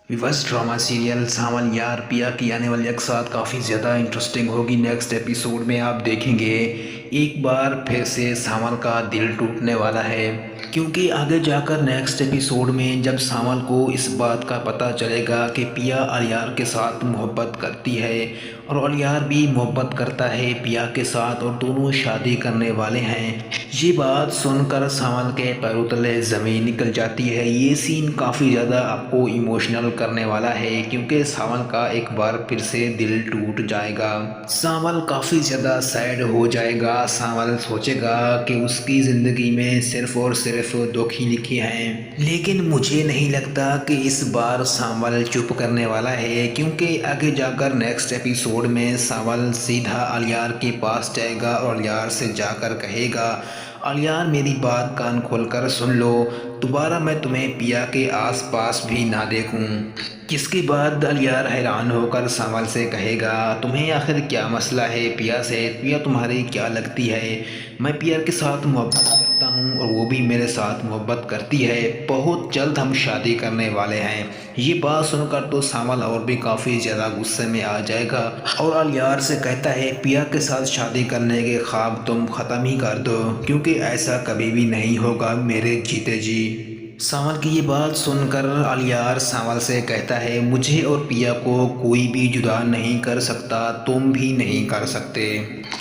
विवश drama serial सावन यार पिया की आने वाली एक साथ काफ़ी ज़्यादा इंटरेस्टिंग होगी। नेक्स्ट एपिसोड में आप देखेंगे एक बार फिर से सावन का दिल टूटने वाला है, क्योंकि आगे जाकर नेक्स्ट एपिसोड में जब सावन को इस बात का पता चलेगा कि पिया अलियार के साथ मोहब्बत करती है और अलियार भी मोहब्बत करता है पिया के साथ और दोनों शादी करने वाले हैं, ये बात सुनकर सावन के पैरों तले ज़मीन निकल जाती है। ये सीन काफ़ी ज़्यादा आपको इमोशनल करने वाला है, क्योंकि सावन का एक बार फिर से दिल टूट जाएगा। सावन काफ़ी ज़्यादा सैड हो जाएगा। सावन सोचेगा कि उसकी ज़िंदगी में सिर्फ और सिर्फ दुख ही लिखे हैं, लेकिन मुझे नहीं लगता कि इस बार सावन चुप करने वाला है, क्योंकि आगे जाकर नेक्स्ट एपिसोड में सावन सीधा अलियार के पास जाएगा और अलियार से जाकर कहेगा, अलियार मेरी बात कान खोलकर सुन लो, दोबारा मैं तुम्हें पिया के आसपास भी ना देखूं। जिसके बाद अलियार हैरान होकर सावल से कहेगा, तुम्हें आखिर क्या मसला है पिया से? पिया तुम्हारी क्या लगती है? मैं पिया के साथ मोहब्बत करता हूँ और वो भी मेरे साथ मोहब्बत करती है। बहुत जल्द हम शादी करने वाले हैं। ये बात सुनकर तो सावल और भी काफ़ी ज़्यादा गुस्से में आ जाएगा और अलियार से कहता है, पिया के साथ शादी करने के ख्वाब तुम ख़त्म ही कर दो, क्योंकि ऐसा कभी भी नहीं होगा मेरे जीते जी। सावल की ये बात सुनकर अलियार सावल से कहता है, मुझे और पिया को कोई भी जुदा नहीं कर सकता, तुम भी नहीं कर सकते।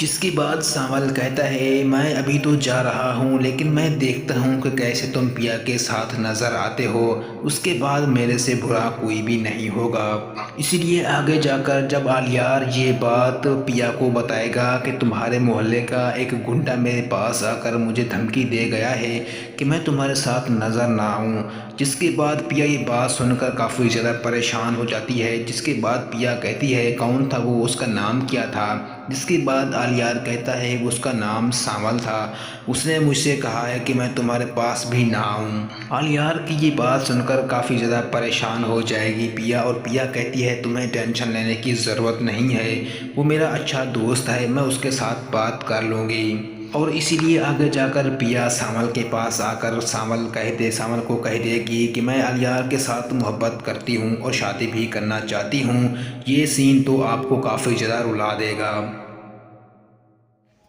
जिसके बाद सावल कहता है, मैं अभी तो जा रहा हूँ, लेकिन मैं देखता हूँ कि कैसे तुम पिया के साथ नज़र आते हो, उसके बाद मेरे से बुरा कोई भी नहीं होगा। इसीलिए आगे जाकर जब अलियार ये बात पिया को बताएगा कि तुम्हारे मोहल्ले का एक गुंडा मेरे पास आकर मुझे धमकी दे गया है कि मैं तुम्हारे साथ नज़र ना आऊँ, जिसके बाद पिया ये बात सुनकर काफ़ी ज़्यादा परेशान हो जाती है। जिसके बाद पिया कहती है, कौन था वो, उसका नाम क्या था? जिसके बाद अलियार कहता है, उसका नाम सावल था, उसने मुझसे कहा है कि मैं तुम्हारे पास भी ना आऊँ। अलियार की ये बात सुनकर काफ़ी ज़्यादा परेशान हो जाएगी पिया, और पिया कहती है, तुम्हें टेंशन लेने की ज़रूरत नहीं है, वो मेरा अच्छा दोस्त है, मैं उसके साथ बात कर लूँगी। और इसीलिए आगे जाकर पिया सावल के पास आकर सावल को कह देगी कि मैं अलियार के साथ मोहब्बत करती हूँ और शादी भी करना चाहती हूँ। ये सीन तो आपको काफ़ी ज़्यादा रुला देगा।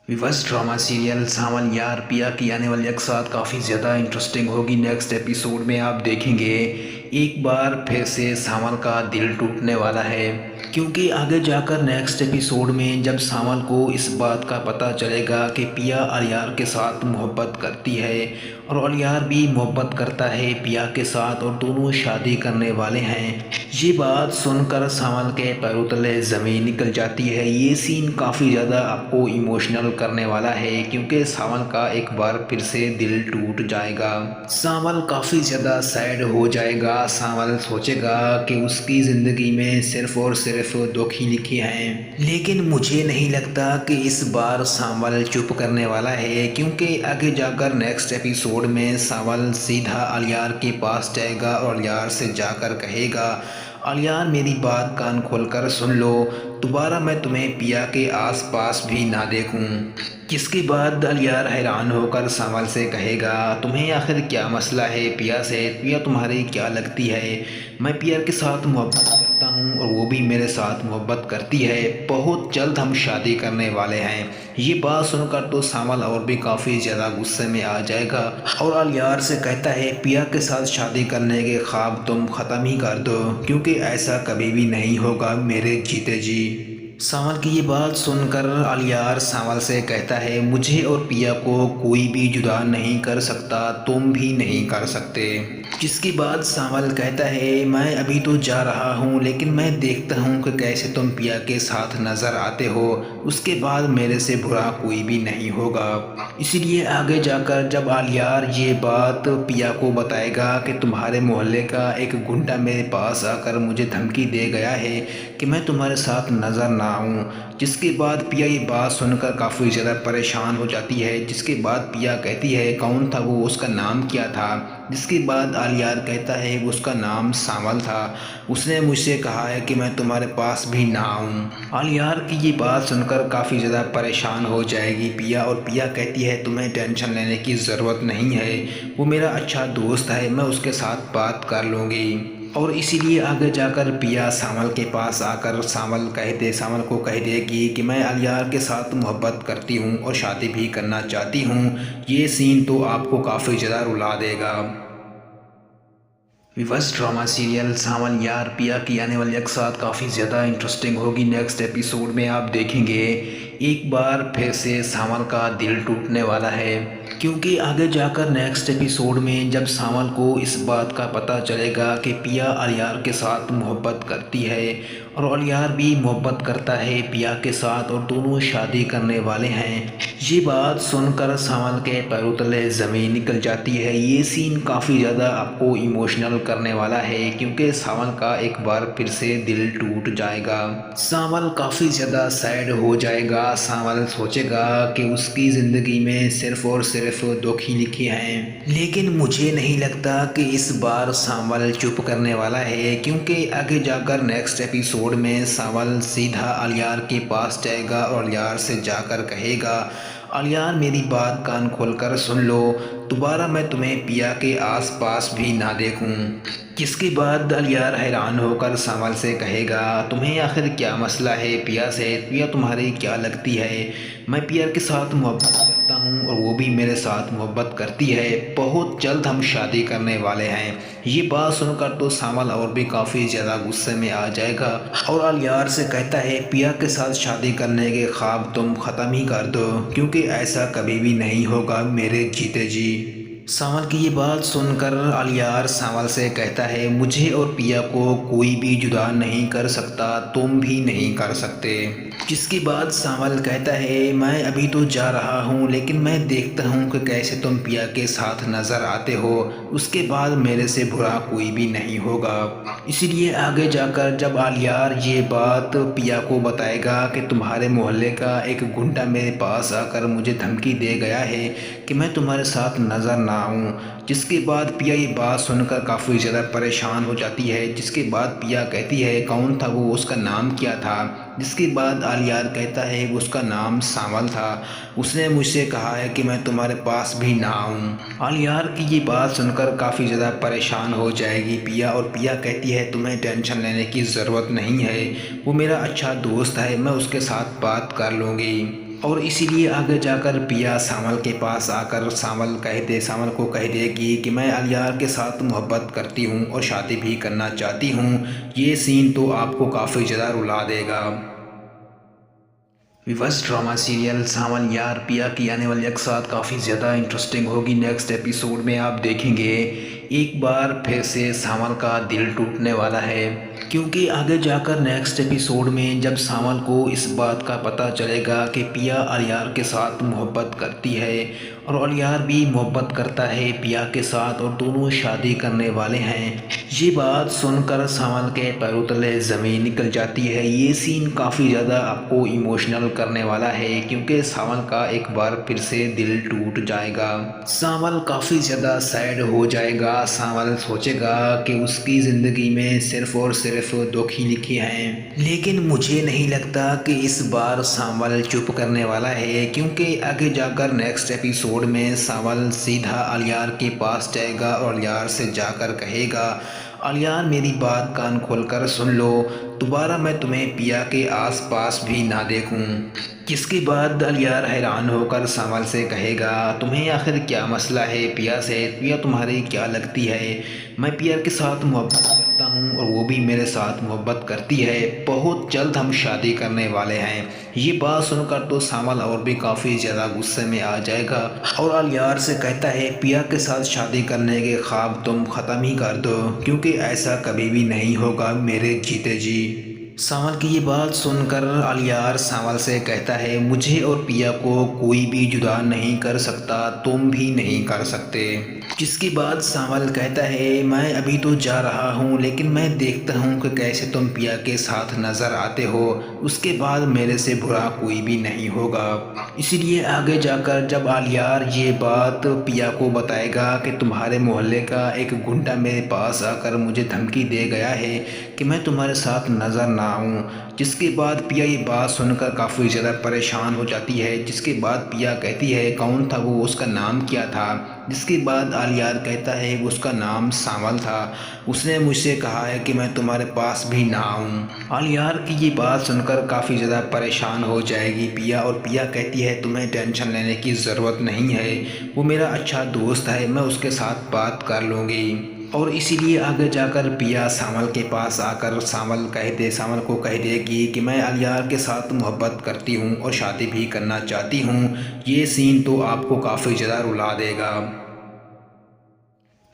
विवश ड्रामा सीरियल सावन यार पिया की आने वाली एक साथ काफ़ी ज़्यादा इंटरेस्टिंग होगी। नेक्स्ट एपिसोड में आप देखेंगे एक बार फिर से सावन का दिल टूटने वाला है, क्योंकि आगे जाकर नेक्स्ट एपिसोड में जब सावन को इस बात का पता चलेगा कि पिया अलियार के साथ मोहब्बत करती है और अलियार भी मोहब्बत करता है पिया के साथ और दोनों शादी करने वाले हैं, ये बात सुनकर सावन के पैरों तले ज़मीन निकल जाती है। ये सीन काफ़ी ज़्यादा आपको इमोशनल करने वाला है, क्योंकि सावन का एक बार फिर से दिल टूट जाएगा। सावन काफ़ी ज़्यादा सैड हो जाएगा। सावन सोचेगा कि उसकी ज़िंदगी में सिर्फ और सिर्फ दुख ही लिखे हैं, लेकिन मुझे नहीं लगता कि इस बार सावन चुप करने वाला है, क्योंकि आगे जाकर नेक्स्ट एपिसोड में सावन सीधा अलियार के पास जाएगा और अलियार से जाकर कहेगा, अलियार मेरी बात कान खोलकर सुन लो, दोबारा मैं तुम्हें पिया के आसपास भी ना देखूं। जिसके बाद अलियार हैरान होकर सावल से कहेगा, तुम्हें आखिर क्या मसला है पिया से? पिया तुम्हारी क्या लगती है? मैं पिया के साथ मोहब्बत करता हूँ और वो भी मेरे साथ मोहब्बत करती है। बहुत जल्द हम शादी करने वाले हैं। ये बात सुनकर तो सावल और भी काफ़ी ज़्यादा गुस्से में आ जाएगा और अलियार से कहता है, पिया के साथ शादी करने के ख्वाब तुम ख़त्म ही कर दो, क्योंकि ऐसा कभी भी नहीं होगा मेरे जीते जी। सावल की ये बात सुनकर अलियार सावल से कहता है, मुझे और पिया को कोई भी जुदा नहीं कर सकता, तुम भी नहीं कर सकते। जिसके बाद सावल कहता है, मैं अभी तो जा रहा हूँ, लेकिन मैं देखता हूँ कि कैसे तुम पिया के साथ नज़र आते हो, उसके बाद मेरे से बुरा कोई भी नहीं होगा। इसीलिए आगे जाकर जब अलियार ये बात पिया को बताएगा कि तुम्हारे मोहल्ले का एक गुंडा मेरे पास आकर मुझे धमकी दे गया है कि मैं तुम्हारे साथ नज़र ना आऊँ, जिसके बाद पिया ये बात सुनकर काफ़ी ज़्यादा परेशान हो जाती है। जिसके बाद पिया कहती है, कौन था वो, उसका नाम क्या था? जिसके बाद अलियार कहता है, उसका नाम सावल था, उसने मुझसे कहा है कि मैं तुम्हारे पास भी ना आऊँ। अलियार की ये बात सुनकर काफ़ी ज़्यादा परेशान हो जाएगी पिया, और पिया कहती है, तुम्हें टेंशन लेने की ज़रूरत नहीं है, वो मेरा अच्छा दोस्त है, मैं उसके साथ बात कर लूँगी। और इसीलिए आगे जाकर पिया सावल के पास आकर सावल को कह देगी कि मैं अलियार के साथ मोहब्बत करती हूँ और शादी भी करना चाहती हूँ। ये सीन तो आपको काफ़ी ज़्यादा रुला देगा। विवश ड्रामा सीरियल सावन यार पिया की आने वाली एपिसोड काफ़ी ज़्यादा इंटरेस्टिंग होगी। नेक्स्ट एपिसोड में आप देखेंगे एक बार फिर से सावन का दिल टूटने वाला है, क्योंकि आगे जाकर नेक्स्ट एपिसोड में जब सावन को इस बात का पता चलेगा कि पिया अलियार के साथ मोहब्बत करती है और अलियार भी मोहब्बत करता है पिया के साथ और दोनों शादी करने वाले हैं, ये बात सुनकर सावन के पैरों तले ज़मीन निकल जाती है। ये सीन काफ़ी ज़्यादा आपको इमोशनल करने वाला है, क्योंकि सावन का एक बार फिर से दिल टूट जाएगा। सावन काफ़ी ज़्यादा सैड हो जाएगा। सावन सोचेगा कि उसकी ज़िंदगी में सिर्फ और सिर्फ दुख ही लिखे हैं, लेकिन मुझे नहीं लगता कि इस बार सावन चुप करने वाला है, क्योंकि आगे जाकर नेक्स्ट एपिसोड में सावन सीधा अलियार के पास जाएगा और अलियार से जाकर कहेगा, अलियार मेरी बात कान खोलकर सुन लो, दोबारा मैं तुम्हें पिया के आसपास भी ना देखूं। जिसके बाद अलियार हैरान होकर सावल से कहेगा, तुम्हें आखिर क्या मसला है पिया से? पिया तुम्हारी क्या लगती है? मैं पिया के साथ मोहब्बत करता हूँ और वो भी मेरे साथ मोहब्बत करती है, बहुत जल्द हम शादी करने वाले हैं। ये बात सुनकर तो सावल और भी काफ़ी ज़्यादा गुस्से में आ जाएगा और अलियार से कहता है, पिया के साथ शादी करने के ख्वाब तुम ख़त्म ही कर दो, क्योंकि ऐसा कभी भी नहीं होगा मेरे जीते जी। सावल की ये बात सुनकर अलियार सावल से कहता है, मुझे और पिया को कोई भी जुदा नहीं कर सकता, तुम भी नहीं कर सकते। जिसके बाद सावल कहता है, मैं अभी तो जा रहा हूँ, लेकिन मैं देखता हूँ कि कैसे तुम पिया के साथ नज़र आते हो, उसके बाद मेरे से बुरा कोई भी नहीं होगा। इसीलिए आगे जाकर जब अलियार ये बात पिया को बताएगा कि तुम्हारे मोहल्ले का एक गुंडा मेरे पास आकर मुझे धमकी दे गया है कि मैं तुम्हारे साथ नज़र ना आऊँ, जिसके बाद पिया ये बात सुनकर काफ़ी ज़्यादा परेशान हो जाती है। जिसके बाद पिया कहती है, कौन था वो, उसका नाम क्या था? जिसके बाद अलियार कहता है, उसका नाम सावल था, उसने मुझसे कहा है कि मैं तुम्हारे पास भी ना आऊँ। अलियार की ये बात सुनकर काफ़ी ज़्यादा परेशान हो जाएगी पिया, और पिया कहती है, तुम्हें टेंशन लेने की ज़रूरत नहीं है, वो मेरा अच्छा दोस्त है, मैं उसके साथ बात कर लूँगी। और इसीलिए आगे जाकर पिया सावल के पास आकर सावल को कह देगी कि मैं अलियार के साथ मोहब्बत करती हूँ और शादी भी करना चाहती हूँ। ये सीन तो आपको काफ़ी ज़्यादा रुला देगा। विवश ड्रामा सीरियल सावन यार पिया की आने वाली एपिसोड काफ़ी ज़्यादा इंटरेस्टिंग होगी। नेक्स्ट एपिसोड में आप देखेंगे एक बार फिर से सावन का दिल टूटने वाला है, क्योंकि आगे जाकर नेक्स्ट एपिसोड में जब सावन को इस बात का पता चलेगा कि पिया अलियार के साथ मोहब्बत करती है और अलियार भी मोहब्बत करता है पिया के साथ और दोनों शादी करने वाले हैं, ये बात सुनकर सावन के पैरों तले ज़मीन निकल जाती है। ये सीन काफ़ी ज़्यादा आपको इमोशनल करने वाला है, क्योंकि सावन का एक बार फिर से दिल टूट जाएगा। सावन काफ़ी ज़्यादा सैड हो जाएगा। सावन सोचेगा कि उसकी ज़िंदगी में सिर्फ और सिर्फ दुख ही लिखे हैं, लेकिन मुझे नहीं लगता कि इस बार सावन चुप करने वाला है, क्योंकि आगे जाकर नेक्स्ट एपिसोड में सावन सीधा अलियार के पास जाएगा और अलियार से जाकर कहेगा, अलियार मेरी बात कान खोलकर सुन लो, दोबारा मैं तुम्हें पिया के आसपास भी ना देखूं। जिसके बाद अलियार हैरान होकर सावल से कहेगा, तुम्हें आखिर क्या मसला है पिया से? पिया तुम्हारी क्या लगती है? मैं पिया के साथ मोहब्बत करता हूँ और वो भी मेरे साथ मोहब्बत करती है, बहुत जल्द हम शादी करने वाले हैं। ये बात सुनकर तो सावल और भी काफ़ी ज़्यादा गुस्से में आ जाएगा और अलियार से कहता है, पिया के साथ शादी करने के ख्वाब तुम ख़त्म ही कर दो, क्योंकि ऐसा कभी भी नहीं होगा मेरे जीते जी। सावल की ये बात सुनकर अलियार सावल से कहता है, मुझे और पिया को कोई भी जुदा नहीं कर सकता, तुम भी नहीं कर सकते। जिसके बाद सावल कहता है, मैं अभी तो जा रहा हूँ, लेकिन मैं देखता हूँ कि कैसे तुम पिया के साथ नज़र आते हो, उसके बाद मेरे से बुरा कोई भी नहीं होगा। इसीलिए आगे जाकर जब अलियार ये बात पिया को बताएगा कि तुम्हारे मोहल्ले का एक गुंडा मेरे पास आकर मुझे धमकी दे गया है कि मैं तुम्हारे साथ नज़र ना आऊँ, जिसके बाद पिया ये बात सुनकर काफ़ी ज़्यादा परेशान हो जाती है। जिसके बाद पिया कहती है, कौन था वो, उसका नाम क्या था? जिसके बाद आलियार कहता है उसका नाम सावल था। उसने मुझसे कहा है कि मैं तुम्हारे पास भी ना आऊँ। आलियार की ये बात सुनकर काफ़ी ज़्यादा परेशान हो जाएगी पिया, और पिया कहती है तुम्हें टेंशन लेने की ज़रूरत नहीं है, वो मेरा अच्छा दोस्त है, मैं उसके साथ बात कर लूँगी। और इसीलिए आगे जाकर पिया सावल के पास आकर सावल को कह देगी कि मैं आलियार के साथ मोहब्बत करती हूँ और शादी भी करना चाहती हूँ। ये सीन तो आपको काफ़ी ज़्यादा रुला देगा।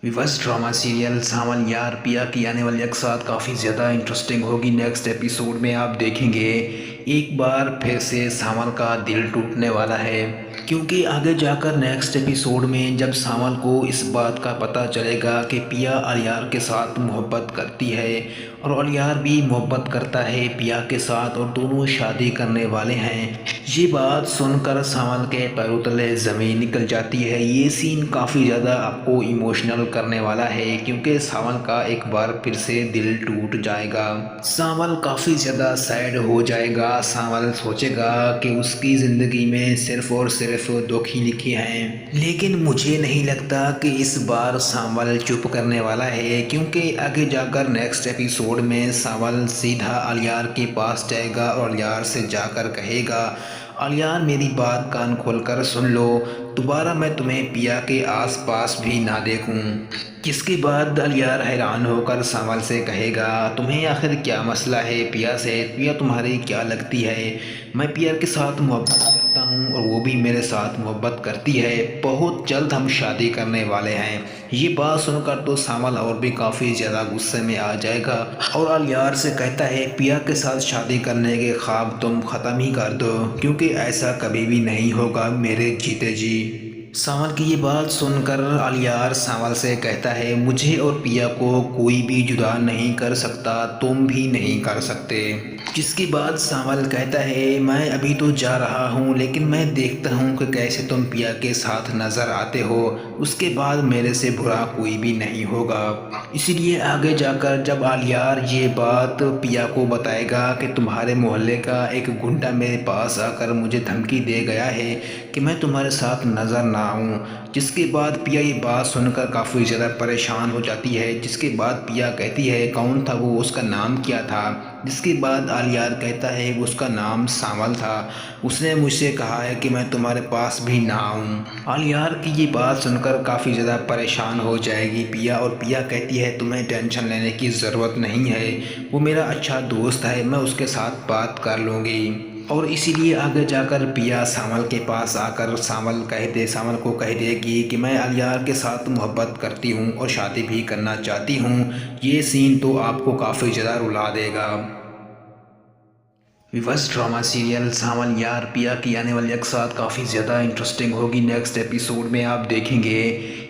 विवश ड्रामा सीरियल सावन यार पिया की आने वाली एपिसोड काफ़ी ज़्यादा इंटरेस्टिंग होगी। नेक्स्ट एपिसोड में आप देखेंगे एक बार फिर से सावन का दिल टूटने वाला है, क्योंकि आगे जाकर नेक्स्ट एपिसोड में जब सावन को इस बात का पता चलेगा कि पिया आलियार के साथ मोहब्बत करती है और आलियार भी मोहब्बत करता है पिया के साथ और दोनों शादी करने वाले हैं, ये बात सुनकर सावन के पैरों तले ज़मीन निकल जाती है। ये सीन काफ़ी ज़्यादा आपको इमोशनल करने वाला है, क्योंकि सावन का एक बार फिर से दिल टूट जाएगा। सावन काफ़ी ज़्यादा सैड हो जाएगा। सावन सोचेगा कि उसकी ज़िंदगी में सिर्फ और सिर्फ दुख ही लिखे हैं, लेकिन मुझे नहीं लगता कि इस बार सावन चुप करने वाला है, क्योंकि आगे जाकर नेक्स्ट एपिसोड में सावन सीधा आलियार के पास जाएगा और आलियार से जाकर कहेगा आलियार मेरी बात कान खोलकर सुन लो, दोबारा मैं तुम्हें पिया के आसपास भी ना देखूं। जिसके बाद आलियार हैरान होकर सावल से कहेगा तुम्हें आखिर क्या मसला है पिया से, पिया तुम्हारी क्या लगती है, मैं पिया के साथ मोहब्बत करता हूँ और वो भी मेरे साथ मोहब्बत करती है, बहुत जल्द हम शादी करने वाले हैं। ये बात सुनकर तो सावल और भी काफ़ी ज़्यादा गुस्से में आ जाएगा और आलियार से कहता है पिया के साथ शादी करने के ख्वाब तुम ख़त्म ही कर दो, क्योंकि ऐसा कभी भी नहीं होगा मेरे जीते जी। सावल की ये बात सुनकर आलियार सावल से कहता है मुझे और पिया को कोई भी जुदा नहीं कर सकता, तुम भी नहीं कर सकते। जिसके बाद सावल कहता है मैं अभी तो जा रहा हूँ, लेकिन मैं देखता हूँ कि कैसे तुम पिया के साथ नज़र आते हो, उसके बाद मेरे से बुरा कोई भी नहीं होगा। इसीलिए आगे जाकर जब आलियार ये बात पिया को बताएगा कि तुम्हारे मोहल्ले का एक गुंडा मेरे पास आकर मुझे धमकी दे गया है कि मैं तुम्हारे साथ नज़र ना आऊँ, जिसके बाद पिया ये बात सुनकर काफ़ी ज़्यादा परेशान हो जाती है। जिसके बाद पिया कहती है कौन था वो, उसका नाम क्या था। जिसके बाद आलियार कहता है उसका नाम सावल था, उसने मुझसे कहा है कि मैं तुम्हारे पास भी ना आऊँ। आलियार की ये बात सुनकर काफ़ी ज़्यादा परेशान हो जाएगी पिया, और पिया कहती है तुम्हें टेंशन लेने की ज़रूरत नहीं है, वो मेरा अच्छा दोस्त है, मैं उसके साथ बात कर लूँगी। और इसीलिए आगे जाकर पिया सावल के पास आकर सावल को कह देगी कि मैं आलियार के साथ मोहब्बत करती हूँ और शादी भी करना चाहती हूँ। ये सीन तो आपको काफ़ी ज़्यादा रुला देगा। विवश ड्रामा सीरियल सावन यार पिया की आने वाली एपिसोड काफ़ी ज़्यादा इंटरेस्टिंग होगी। नेक्स्ट एपिसोड में आप देखेंगे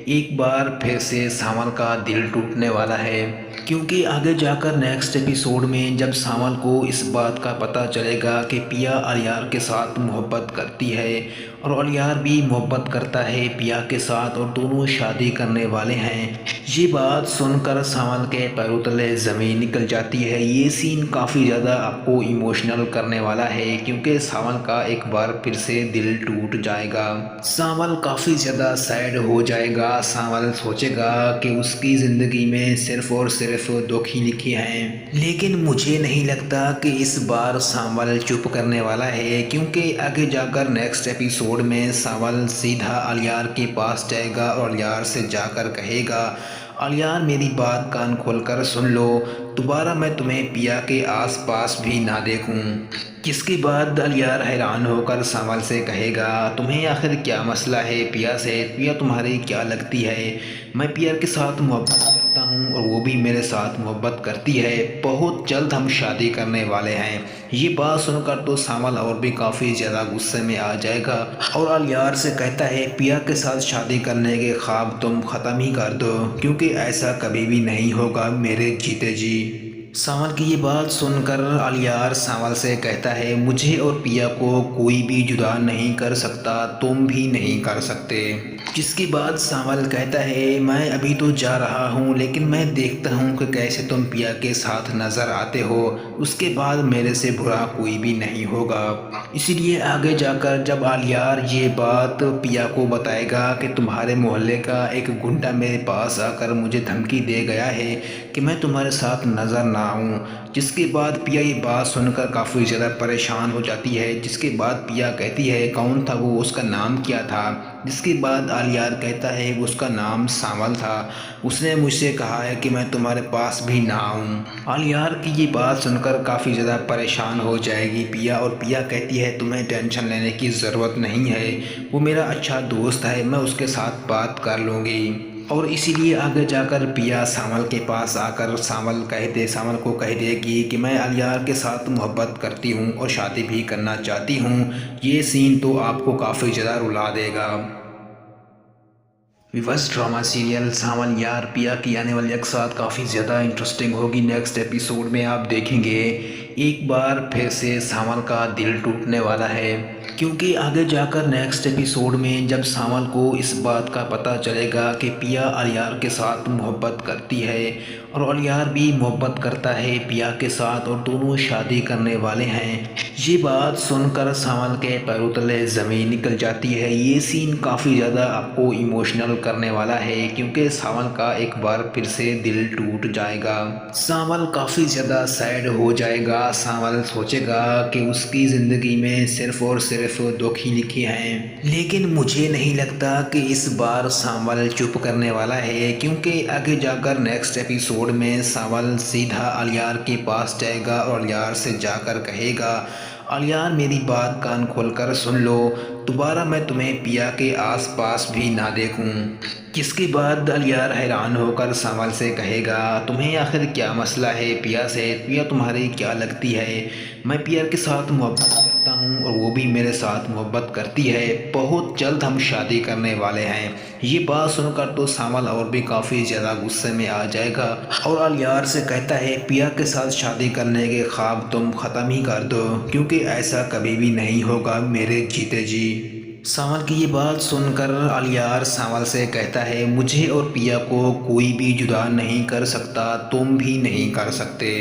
एक बार फिर से सावन का दिल टूटने वाला है, क्योंकि आगे जाकर नेक्स्ट एपिसोड में जब सावन को इस बात का पता चलेगा कि पिया आलियार के साथ मोहब्बत करती है और आलियार भी मोहब्बत करता है पिया के साथ और दोनों शादी करने वाले हैं, ये बात सुनकर सावन के पैरों तले ज़मीन निकल जाती है। ये सीन काफ़ी ज़्यादा आपको इमोशनल करने वाला है, क्योंकि सावन का एक बार फिर से दिल टूट जाएगा। सावन काफ़ी ज़्यादा सैड हो जाएगा। सावन सोचेगा कि उसकी ज़िंदगी में सिर्फ और सिर्फ दुख ही लिखे हैं, लेकिन मुझे नहीं लगता कि इस बार सावन चुप करने वाला है, क्योंकि आगे जाकर नेक्स्ट एपिसोड में सावन सीधा आलियार के पास जाएगा और आलियार से जाकर कहेगा आलियार मेरी बात कान खोलकर सुन लो, दोबारा मैं तुम्हें पिया के आसपास भी ना देखूं। जिसके बाद आलियार हैरान होकर सावल से कहेगा तुम्हें आखिर क्या मसला है पिया से, पिया तुम्हारी क्या लगती है, मैं पिया के साथ मोहब्बत करता हूँ और वो भी मेरे साथ मोहब्बत करती है, बहुत जल्द हम शादी करने वाले हैं। ये बात सुनकर तो सावल और भी काफ़ी ज़्यादा गुस्से में आ जाएगा और आलियार से कहता है पिया के साथ शादी करने के ख्वाब तुम ख़त्म ही कर दो, क्योंकि ऐसा कभी भी नहीं होगा मेरे जीते जी। सावल की ये बात सुनकर अलियार सावल से कहता है, मुझे और पिया को कोई भी जुदा नहीं कर सकता, तुम भी नहीं कर सकते। जिसके बाद सावल कहता है, मैं अभी तो जा रहा हूँ लेकिन मैं देखता हूँ कि कैसे तुम पिया के साथ नज़र आते हो, उसके बाद मेरे से बुरा कोई भी नहीं होगा। इसीलिए आगे जाकर जब अलियार ये बात पिया को बताएगा कि तुम्हारे मोहल्ले का एक गुंडा मेरे पास आकर मुझे धमकी दे गया है कि मैं तुम्हारे साथ नज़र ना आऊँ। जिसके बाद पिया ये बात सुनकर काफ़ी ज़्यादा परेशान हो जाती है। जिसके बाद पिया कहती है, कौन था वो, उसका नाम क्या था। जिसके बाद अलियार कहता है उसका नाम सावल था, उसने मुझसे कहा है कि मैं तुम्हारे पास भी ना आऊँ। अलियार की ये बात सुनकर काफ़ी ज़्यादा परेशान हो जाएगी पिया, और पिया कहती है तुम्हें टेंशन लेने की ज़रूरत नहीं है, वो मेरा अच्छा दोस्त है, मैं उसके साथ बात कर लूँगी। और इसीलिए आगे जाकर पिया सावल के पास आकर सावल को कह देगी कि मैं अलियार के साथ मोहब्बत करती हूँ और शादी भी करना चाहती हूँ। ये सीन तो आपको काफ़ी ज़्यादा रुला देगा। विवश ड्रामा सीरियल सावन यार पिया की आने वाली एपिसोड काफ़ी ज़्यादा इंटरेस्टिंग होगी। नेक्स्ट एपिसोड में आप देखेंगे एक बार फिर से सावन का दिल टूटने वाला है, क्योंकि आगे जाकर नेक्स्ट एपिसोड में जब सावन को इस बात का पता चलेगा कि पिया अलियार के साथ मोहब्बत करती है और अलियार भी मोहब्बत करता है पिया के साथ और दोनों शादी करने वाले हैं, ये बात सुनकर सावन के पैरों तले ज़मीन निकल जाती है। ये सीन काफ़ी ज़्यादा आपको इमोशनल करने वाला है, क्योंकि सावन का एक बार फिर से दिल टूट जाएगा। सावन काफ़ी ज़्यादा सैड हो जाएगा। सावन सोचेगा कि उसकी ज़िंदगी में सिर्फ और सिर्फ दुख ही लिखे हैं, लेकिन मुझे नहीं लगता कि इस बार सावन चुप करने वाला है, क्योंकि आगे जाकर नेक्स्ट एपिसोड में सावन सीधा अलियार के पास जाएगा और अलियार से जाकर कहेगा, अलियार मेरी बात कान खोलकर सुन लो, दोबारा मैं तुम्हें पिया के आसपास भी ना देखूं। जिसके बाद अलियार हैरान होकर सावल से कहेगा, तुम्हें आखिर क्या मसला है पिया से, पिया तुम्हारी क्या लगती है, मैं पिया के साथ मोहब्बत करता हूँ और वो भी मेरे साथ मोहब्बत करती है, बहुत जल्द हम शादी करने वाले हैं। ये बात सुनकर तो सावल और भी काफ़ी ज़्यादा गुस्से में आ जाएगा और अलियार से कहता है, पिया के साथ शादी करने के ख्वाब तुम ख़त्म ही कर दो, क्योंकि ऐसा कभी भी नहीं होगा मेरे जीते जी। सावल की ये बात सुनकर अलियार सावल से कहता है, मुझे और पिया को कोई भी जुदा नहीं कर सकता, तुम भी नहीं कर सकते।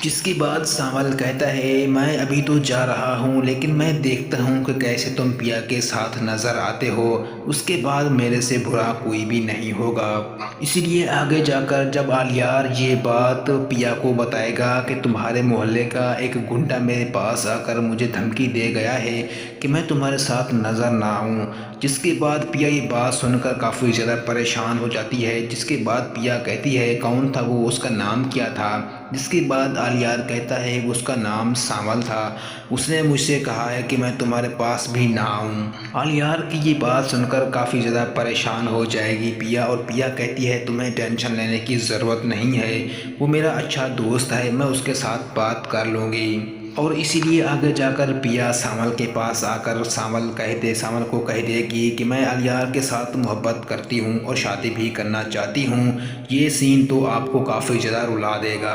जिसके बाद सावल कहता है, मैं अभी तो जा रहा हूँ लेकिन मैं देखता हूँ कि कैसे तुम पिया के साथ नज़र आते हो, उसके बाद मेरे से बुरा कोई भी नहीं होगा। इसीलिए आगे जाकर जब अलियार ये बात पिया को बताएगा कि तुम्हारे मोहल्ले का एक गुंडा मेरे पास आकर मुझे धमकी दे गया है कि मैं तुम्हारे साथ नज़र ना आऊँ। जिसके बाद पिया ये बात सुनकर काफ़ी ज़्यादा परेशान हो जाती है। जिसके बाद पिया कहती है, कौन था वो, उसका नाम क्या था। जिसके बाद अलियार कहता है उसका नाम सावल था, उसने मुझसे कहा है कि मैं तुम्हारे पास भी ना आऊँ। अलियार की ये बात सुनकर काफ़ी ज़्यादा परेशान हो जाएगी पिया, और पिया कहती है तुम्हें टेंशन लेने की ज़रूरत नहीं है, वो मेरा अच्छा दोस्त है, मैं उसके साथ बात कर लूँगी। और इसीलिए आगे जाकर पिया सावल के पास आकर सावल को कह देगी कि मैं अलियार के साथ मोहब्बत करती हूँ और शादी भी करना चाहती हूँ। ये सीन तो आपको काफ़ी ज़्यादा रुला देगा।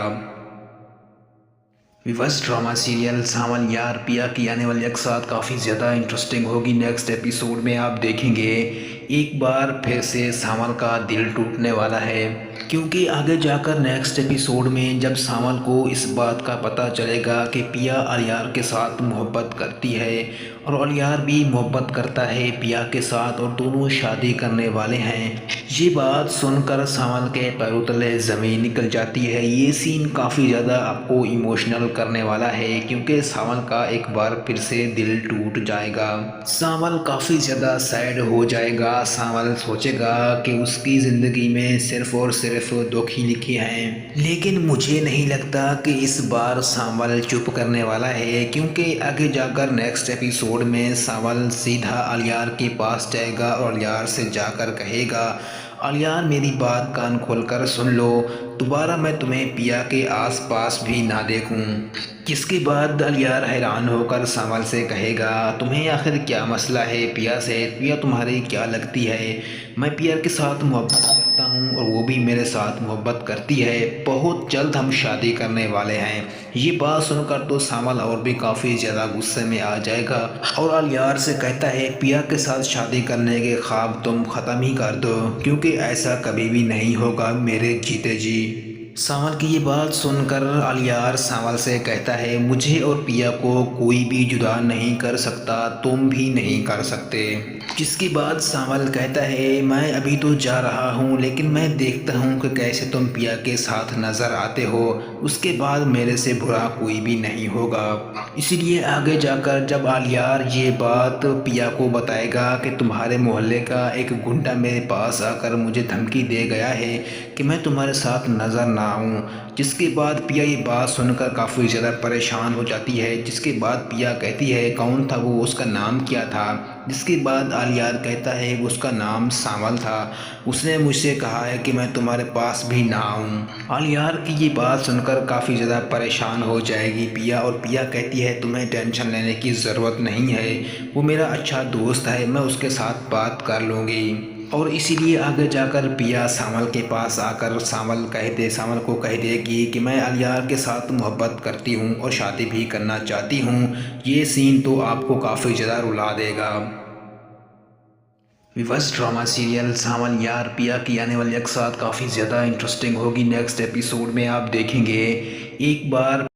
विवश ड्रामा सीरियल सावन यार पिया की आने वाली एपिसोड काफ़ी ज़्यादा इंटरेस्टिंग होगी। नेक्स्ट एपिसोड में आप देखेंगे एक बार फिर से सावन का दिल टूटने वाला है, क्योंकि आगे जाकर नेक्स्ट एपिसोड में जब सावन को इस बात का पता चलेगा कि पिया अलियार के साथ मोहब्बत करती है और अलियार भी मोहब्बत करता है पिया के साथ और दोनों शादी करने वाले हैं, ये बात सुनकर सावन के पैरों तले ज़मीन निकल जाती है। ये सीन काफ़ी ज़्यादा आपको इमोशनल करने वाला है, क्योंकि सावन का एक बार फिर से दिल टूट जाएगा। सावन काफ़ी ज़्यादा सैड हो जाएगा। सावन सोचेगा कि उसकी ज़िंदगी में सिर्फ और सिर्फ दुख ही लिखे हैं, लेकिन मुझे नहीं लगता कि इस बार सावन चुप करने वाला है, क्योंकि आगे जाकर नेक्स्ट एपिसोड में सावन सीधा अलियार के पास जाएगा और अलियार से जाकर कहेगा, अलियार मेरी बात कान खोलकर सुन लो, दोबारा मैं तुम्हें पिया के आसपास भी ना देखूं। जिसके बाद अलियार हैरान होकर सावल से कहेगा, तुम्हें आखिर क्या मसला है पिया से, पिया तुम्हारी क्या लगती है, मैं पिया के साथ मोहब्बत करता हूँ और वो भी मेरे साथ मोहब्बत करती है, बहुत जल्द हम शादी करने वाले हैं। ये बात सुनकर तो सामल और भी काफ़ी ज़्यादा गुस्से में आ जाएगा और अलियार से कहता है पिया के साथ शादी करने के ख्वाब तुम ख़त्म ही कर दो, क्योंकि ऐसा कभी भी नहीं होगा मेरे जीते जी। सावल की ये बात सुनकर अलियार सावल से कहता है मुझे और पिया को कोई भी जुदा नहीं कर सकता, तुम भी नहीं कर सकते। जिसके बाद सावल कहता है मैं अभी तो जा रहा हूँ, लेकिन मैं देखता हूँ कि कैसे तुम पिया के साथ नज़र आते हो, उसके बाद मेरे से बुरा कोई भी नहीं होगा। इसीलिए आगे जाकर जब अलियार ये बात पिया को बताएगा कि तुम्हारे मोहल्ले का एक गुंडा मेरे पास आकर मुझे धमकी दे गया है कि मैं तुम्हारे साथ नज़र ना आऊँ, जिसके बाद पिया ये बात सुनकर काफ़ी ज़्यादा परेशान हो जाती है। जिसके बाद पिया कहती है कौन था वो, उसका नाम क्या था। जिसके बाद अलियार कहता है उसका नाम सावल था, उसने मुझसे कहा है कि मैं तुम्हारे पास भी ना आऊँ। अलियार की ये बात सुनकर काफ़ी ज़्यादा परेशान हो जाएगी पिया, और पिया कहती है तुम्हें टेंशन लेने की ज़रूरत नहीं है, वो मेरा अच्छा दोस्त है, मैं उसके साथ बात कर लूँगी। और इसीलिए आगे जाकर पिया सावल के पास आकर सावल को कह देगी कि मैं अलियार के साथ मोहब्बत करती हूँ और शादी भी करना चाहती हूँ। ये सीन तो आपको काफ़ी ज़्यादा रुला देगा। विवश ड्रामा सीरियल सावल यार पिया की आने वाली एक साथ काफ़ी ज़्यादा इंटरेस्टिंग होगी। नेक्स्ट एपिसोड में आप देखेंगे एक बार